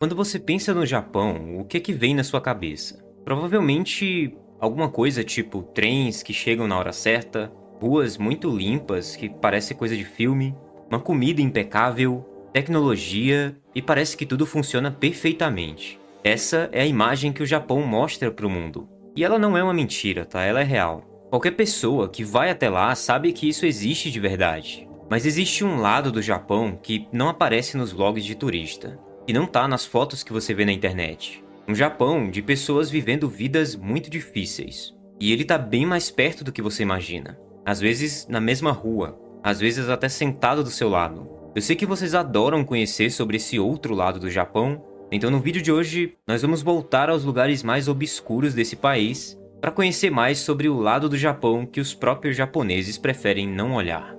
Quando você pensa no Japão, o que é que vem na sua cabeça? Provavelmente alguma coisa tipo trens que chegam na hora certa, ruas muito limpas que parece coisa de filme, uma comida impecável, tecnologia e parece que tudo funciona perfeitamente. Essa é a imagem que o Japão mostra para o mundo. E ela não é uma mentira, tá? Ela é real. Qualquer pessoa que vai até lá sabe que isso existe de verdade. Mas existe um lado do Japão que não aparece nos vlogs de turista e não tá nas fotos que você vê na internet. Um Japão de pessoas vivendo vidas muito difíceis. E ele tá bem mais perto do que você imagina. Às vezes na mesma rua, às vezes até sentado do seu lado. Eu sei que vocês adoram conhecer sobre esse outro lado do Japão, então no vídeo de hoje nós vamos voltar aos lugares mais obscuros desse país para conhecer mais sobre o lado do Japão que os próprios japoneses preferem não olhar.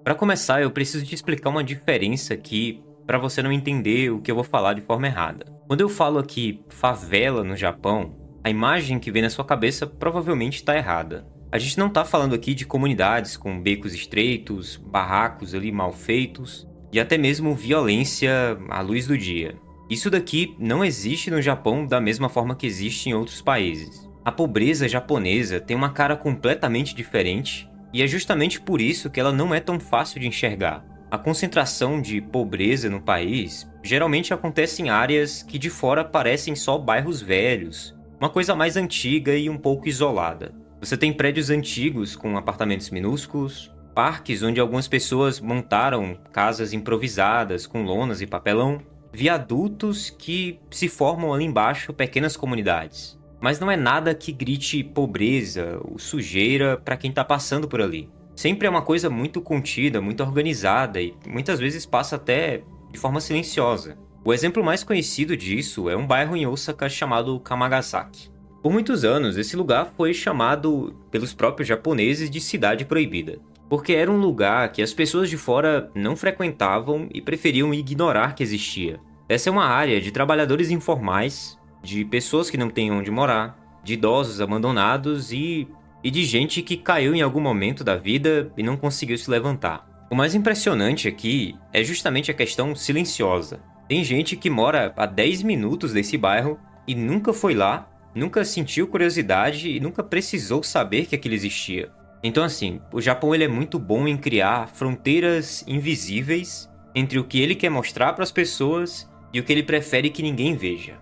Para começar, eu preciso te explicar uma diferença aqui para você não entender o que eu vou falar de forma errada. Quando eu falo aqui favela no Japão, a imagem que vem na sua cabeça provavelmente está errada. A gente não está falando aqui de comunidades com becos estreitos, barracos ali mal feitos e até mesmo violência à luz do dia. Isso daqui não existe no Japão da mesma forma que existe em outros países. A pobreza japonesa tem uma cara completamente diferente. E é justamente por isso que ela não é tão fácil de enxergar. A concentração de pobreza no país geralmente acontece em áreas que de fora parecem só bairros velhos, uma coisa mais antiga e um pouco isolada. Você tem prédios antigos com apartamentos minúsculos, parques onde algumas pessoas montaram casas improvisadas com lonas e papelão, viadutos que se formam ali embaixo pequenas comunidades. Mas não é nada que grite pobreza ou sujeira para quem tá passando por ali. Sempre é uma coisa muito contida, muito organizada e muitas vezes passa até de forma silenciosa. O exemplo mais conhecido disso é um bairro em Osaka chamado Kamagasaki. Por muitos anos, esse lugar foi chamado pelos próprios japoneses de Cidade Proibida, porque era um lugar que as pessoas de fora não frequentavam e preferiam ignorar que existia. Essa é uma área de trabalhadores informais, de pessoas que não têm onde morar, de idosos abandonados e de gente que caiu em algum momento da vida e não conseguiu se levantar. O mais impressionante aqui é justamente a questão silenciosa. Tem gente que mora a 10 minutos desse bairro e nunca foi lá, nunca sentiu curiosidade e nunca precisou saber que aquilo existia. Então assim, o Japão ele é muito bom em criar fronteiras invisíveis entre o que ele quer mostrar para as pessoas e o que ele prefere que ninguém veja.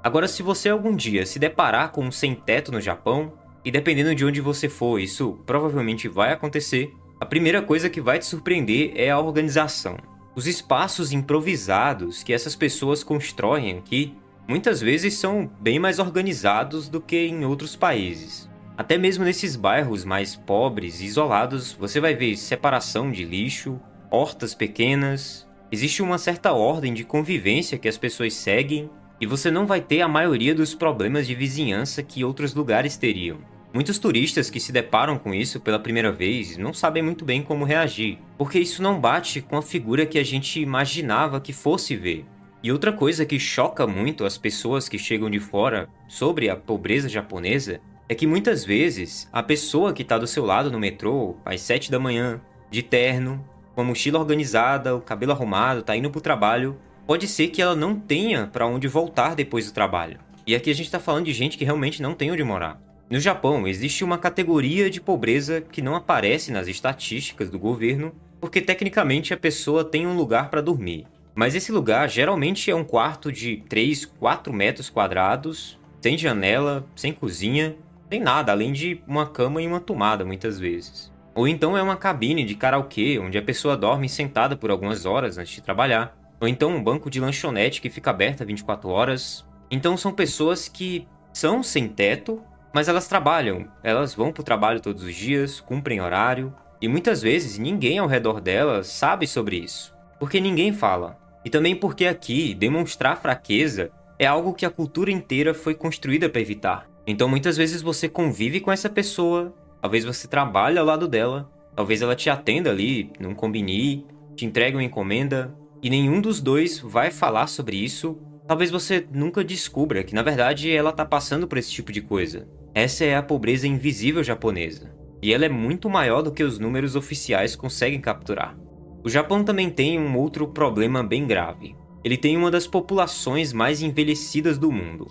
Agora, se você algum dia se deparar com um sem-teto no Japão, e dependendo de onde você for, isso provavelmente vai acontecer, a primeira coisa que vai te surpreender é a organização. Os espaços improvisados que essas pessoas constroem aqui, muitas vezes são bem mais organizados do que em outros países. Até mesmo nesses bairros mais pobres e isolados, você vai ver separação de lixo, hortas pequenas, existe uma certa ordem de convivência que as pessoas seguem, e você não vai ter a maioria dos problemas de vizinhança que outros lugares teriam. Muitos turistas que se deparam com isso pela primeira vez não sabem muito bem como reagir, porque isso não bate com a figura que a gente imaginava que fosse ver. E outra coisa que choca muito as pessoas que chegam de fora sobre a pobreza japonesa é que muitas vezes a pessoa que está do seu lado no metrô às 7 da manhã, de terno, com a mochila organizada, o cabelo arrumado, tá indo pro trabalho, pode ser que ela não tenha para onde voltar depois do trabalho. E aqui a gente está falando de gente que realmente não tem onde morar. No Japão, existe uma categoria de pobreza que não aparece nas estatísticas do governo, porque tecnicamente a pessoa tem um lugar para dormir. Mas esse lugar geralmente é um quarto de 3, 4 metros quadrados, sem janela, sem cozinha, sem nada, além de uma cama e uma tomada muitas vezes. Ou então é uma cabine de karaokê, onde a pessoa dorme sentada por algumas horas antes de trabalhar. Ou então um banco de lanchonete que fica aberta 24 horas. Então são pessoas que são sem teto, mas elas trabalham. Elas vão para o trabalho todos os dias, cumprem horário. E muitas vezes ninguém ao redor delas sabe sobre isso. Porque ninguém fala. E também porque aqui demonstrar fraqueza é algo que a cultura inteira foi construída para evitar. Então muitas vezes você convive com essa pessoa, talvez você trabalhe ao lado dela, talvez ela te atenda ali num combini, te entregue uma encomenda, e nenhum dos dois vai falar sobre isso. Talvez você nunca descubra que, na verdade, ela tá passando por esse tipo de coisa. Essa é a pobreza invisível japonesa. e ela é muito maior do que os números oficiais conseguem capturar. O Japão também tem um outro problema bem grave. Ele tem uma das populações mais envelhecidas do mundo.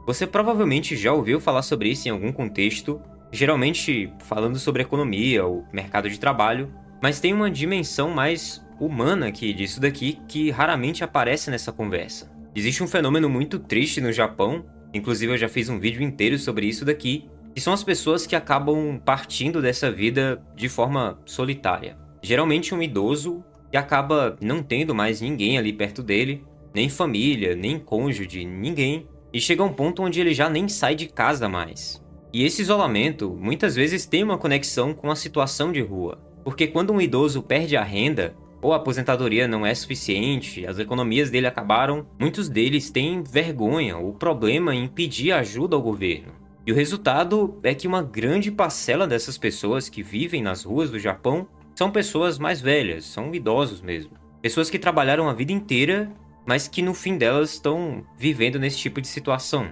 Você provavelmente já ouviu falar sobre isso em algum contexto, geralmente falando sobre economia ou mercado de trabalho, mas tem uma dimensão mais humana aqui disso daqui que raramente aparece nessa conversa. Existe um fenômeno muito triste no Japão, inclusive eu já fiz um vídeo inteiro sobre isso daqui, que são as pessoas que acabam partindo dessa vida de forma solitária. Geralmente um idoso que acaba não tendo mais ninguém ali perto dele, nem família, nem cônjuge, ninguém, e chega a um ponto onde ele já nem sai de casa mais. E esse isolamento muitas vezes tem uma conexão com a situação de rua, porque quando um idoso perde a renda, ou a aposentadoria não é suficiente, as economias dele acabaram, muitos deles têm vergonha ou problema em pedir ajuda ao governo. E o resultado é que uma grande parcela dessas pessoas que vivem nas ruas do Japão são pessoas mais velhas, são idosos mesmo. Pessoas que trabalharam a vida inteira, mas que no fim delas estão vivendo nesse tipo de situação.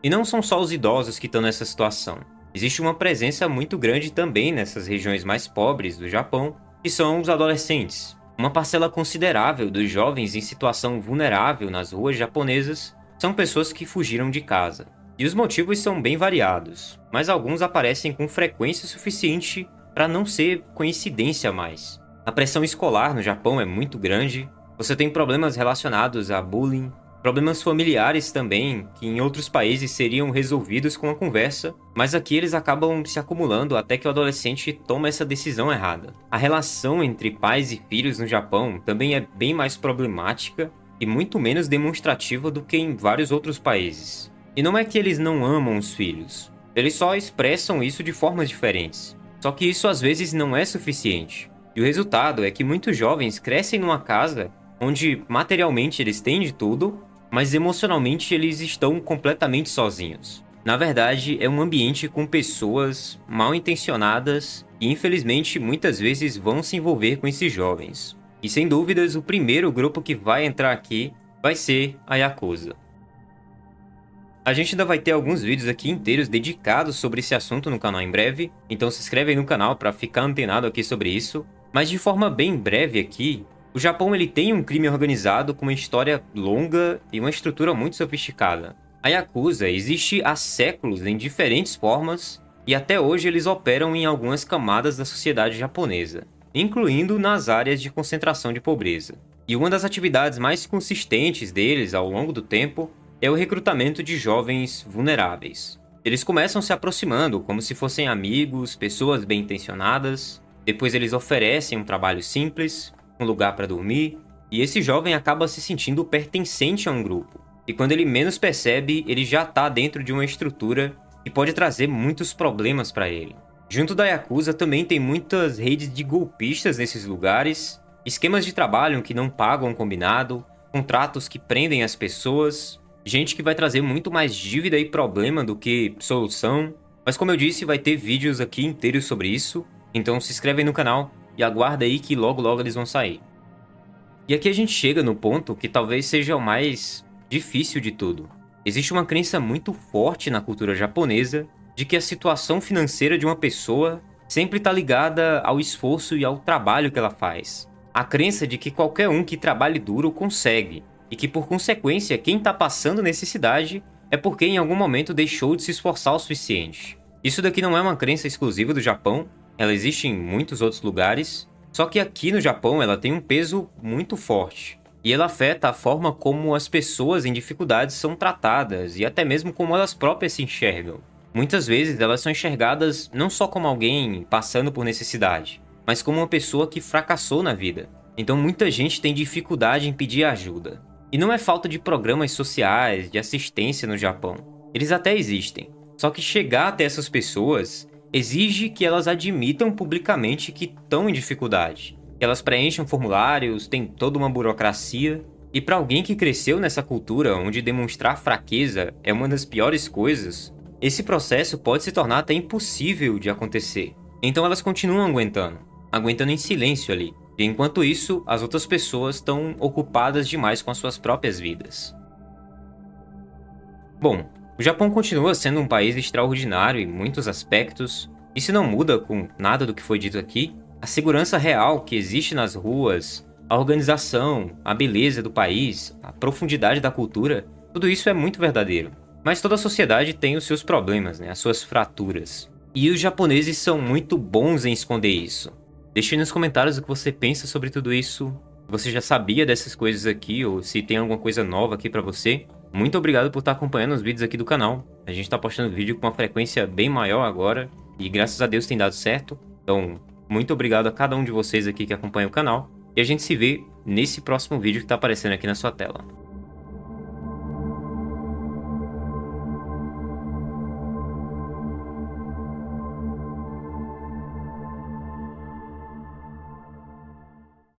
E não são só os idosos que estão nessa situação. Existe uma presença muito grande também nessas regiões mais pobres do Japão, que são os adolescentes. Uma parcela considerável dos jovens em situação vulnerável nas ruas japonesas são pessoas que fugiram de casa. E os motivos são bem variados, mas alguns aparecem com frequência suficiente para não ser coincidência mais. A pressão escolar no Japão é muito grande, você tem problemas relacionados a bullying, problemas familiares também, que em outros países seriam resolvidos com a conversa, mas aqui eles acabam se acumulando até que o adolescente toma essa decisão errada. A relação entre pais e filhos no Japão também é bem mais problemática e muito menos demonstrativa do que em vários outros países. E não é que eles não amam os filhos, eles só expressam isso de formas diferentes. Só que isso às vezes não é suficiente. E o resultado é que muitos jovens crescem numa casa onde materialmente eles têm de tudo, mas emocionalmente eles estão completamente sozinhos. Na verdade, é um ambiente com pessoas mal intencionadas e infelizmente muitas vezes vão se envolver com esses jovens. E sem dúvidas, o primeiro grupo que vai entrar aqui vai ser a Yakuza. A gente ainda vai ter alguns vídeos aqui inteiros dedicados sobre esse assunto no canal em breve, então se inscreve aí no canal para ficar antenado aqui sobre isso. Mas de forma bem breve aqui, o Japão ele tem um crime organizado com uma história longa e uma estrutura muito sofisticada. A Yakuza existe há séculos em diferentes formas e até hoje eles operam em algumas camadas da sociedade japonesa, incluindo nas áreas de concentração de pobreza. E uma das atividades mais consistentes deles ao longo do tempo é o recrutamento de jovens vulneráveis. Eles começam se aproximando como se fossem amigos, pessoas bem intencionadas, depois eles oferecem um trabalho simples, um lugar para dormir, e esse jovem acaba se sentindo pertencente a um grupo. E quando ele menos percebe, ele já está dentro de uma estrutura que pode trazer muitos problemas para ele. Junto da Yakuza também tem muitas redes de golpistas nesses lugares, esquemas de trabalho que não pagam o combinado, contratos que prendem as pessoas, gente que vai trazer muito mais dívida e problema do que solução. Mas como eu disse, vai ter vídeos aqui inteiros sobre isso, então se inscreve aí no canal e aguarda aí que logo logo eles vão sair. E aqui a gente chega no ponto que talvez seja o mais difícil de tudo. Existe uma crença muito forte na cultura japonesa de que a situação financeira de uma pessoa sempre está ligada ao esforço e ao trabalho que ela faz. A crença de que qualquer um que trabalhe duro consegue, e que por consequência quem está passando necessidade é porque em algum momento deixou de se esforçar o suficiente. Isso daqui não é uma crença exclusiva do Japão, ela existe em muitos outros lugares, só que aqui no Japão ela tem um peso muito forte. E ela afeta a forma como as pessoas em dificuldades são tratadas e até mesmo como elas próprias se enxergam. Muitas vezes elas são enxergadas não só como alguém passando por necessidade, mas como uma pessoa que fracassou na vida. Então muita gente tem dificuldade em pedir ajuda. E não é falta de programas sociais, de assistência no Japão. Eles até existem. Só que chegar até essas pessoas exige que elas admitam publicamente que estão em dificuldade. Que elas preencham formulários, tem toda uma burocracia. E para alguém que cresceu nessa cultura onde demonstrar fraqueza é uma das piores coisas, esse processo pode se tornar até impossível de acontecer. Então elas continuam aguentando em silêncio ali. E enquanto isso, as outras pessoas estão ocupadas demais com as suas próprias vidas. Bom, O Japão continua sendo um país extraordinário em muitos aspectos. Isso não muda com nada do que foi dito aqui. A segurança real que existe nas ruas, a organização, a beleza do país, a profundidade da cultura, tudo isso é muito verdadeiro. Mas toda sociedade tem os seus problemas, né? As suas fraturas. E os japoneses são muito bons em esconder isso. Deixe aí nos comentários o que você pensa sobre tudo isso. Se você já sabia dessas coisas aqui, ou se tem alguma coisa nova aqui pra você. Muito obrigado por estar acompanhando os vídeos aqui do canal. A gente tá postando vídeo com uma frequência bem maior agora. E graças a Deus tem dado certo. Então, muito obrigado a cada um de vocês aqui que acompanha o canal. E a gente se vê nesse próximo vídeo que tá aparecendo aqui na sua tela.